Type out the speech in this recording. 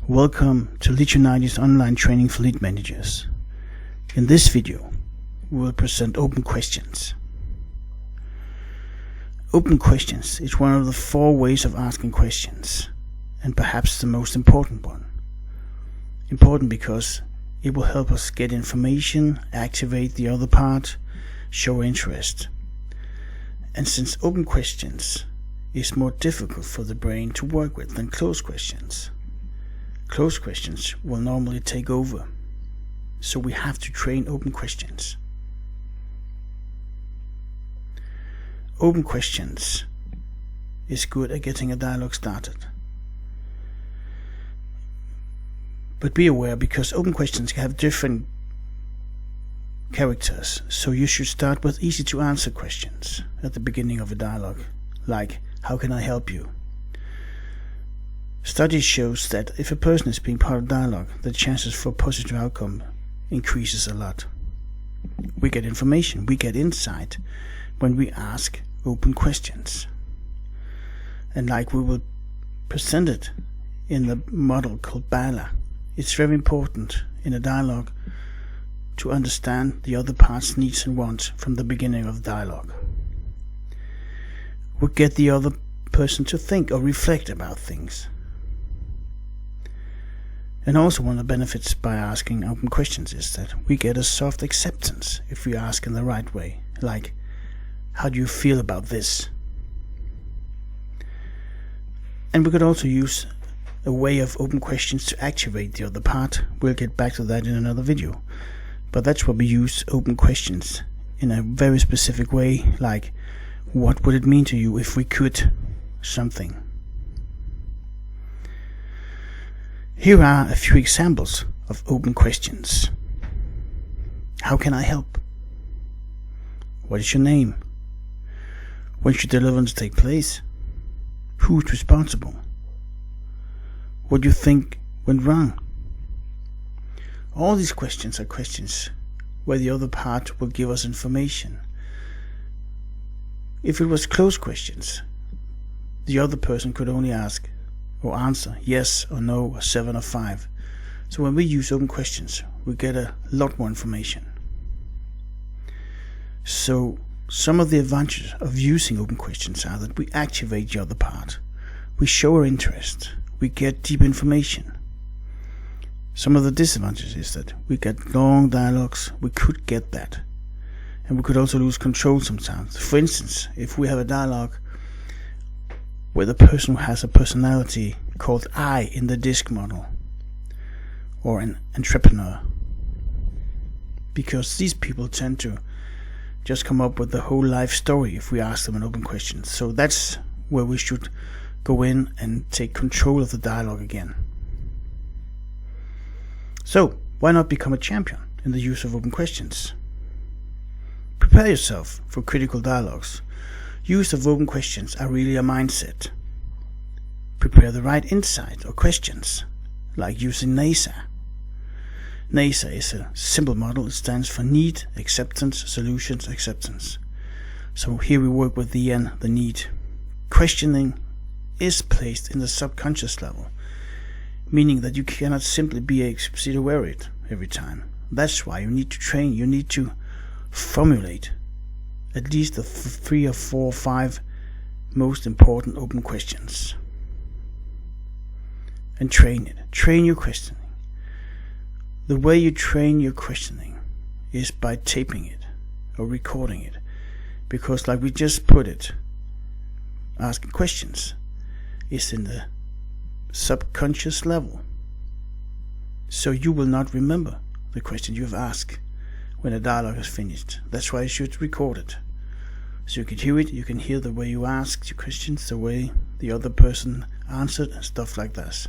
Welcome to Lead United's online training for lead managers. In this video, we will present open questions. Open questions is one of the 4 ways of asking questions, and perhaps the most important one. Important because it will help us get information, activate the other part, show interest. And since open questions is more difficult for the brain to work with than closed questions, closed questions will normally take over, so we have to train open questions. Open questions is good at getting a dialogue started. But be aware, because open questions have different characters, so you should start with easy to answer questions at the beginning of a dialogue, like, how can I help you? Studies shows that if a person is being part of dialogue, the chances for a positive outcome increases a lot. We get information, we get insight when we ask open questions. And like we will present it in the model called BALA, it's very important in a dialogue to understand the other part's needs and wants from the beginning of the dialogue. We get the other person to think or reflect about things. And also one of the benefits by asking open questions is that we get a soft acceptance if we ask in the right way, like, how do you feel about this? And we could also use a way of open questions to activate the other part. We'll get back to that in another video. But that's where we use open questions in a very specific way, like, what would it mean to you if we could something? Here are a few examples of open questions. How can I help? What is your name? When should deliverance take place? Who is responsible? What do you think went wrong? All these questions are questions where the other part will give us information. If it was closed questions, the other person could only ask or answer yes or no or 7 or 5. So when we use open questions, we get a lot more information. So some of the advantages of using open questions are that we activate the other part, we show our interest, we get deep information. Some of the disadvantages is that we get long dialogues, we could get that, and we could also lose control sometimes. For instance, if we have a dialogue where the person has a personality called I in the DISC model, or an entrepreneur, because these people tend to just come up with the whole life story if we ask them an open question. So that's where we should go in and take control of the dialogue again. So why not become a champion in the use of open questions? Prepare yourself for critical dialogues. Use of open questions are really a mindset. Prepare the right insight or questions, like using NASA. NASA is a simple model. It stands for Need, Acceptance, Solutions, Acceptance. So here we work with the N, the need. Questioning is placed in the subconscious level, meaning that you cannot simply be worried every time. That's why you need to train. You need to formulate at least the 3 or 4 or 5 most important open questions. And train it. Train your questioning. The way you train your questioning is by taping it or recording it. Because like we just put it, asking questions is in the subconscious level. So you will not remember the question you have asked when a dialogue is finished. That's why you should record it. So you can hear it, you can hear the way you asked your questions, the way the other person answered, and stuff like that.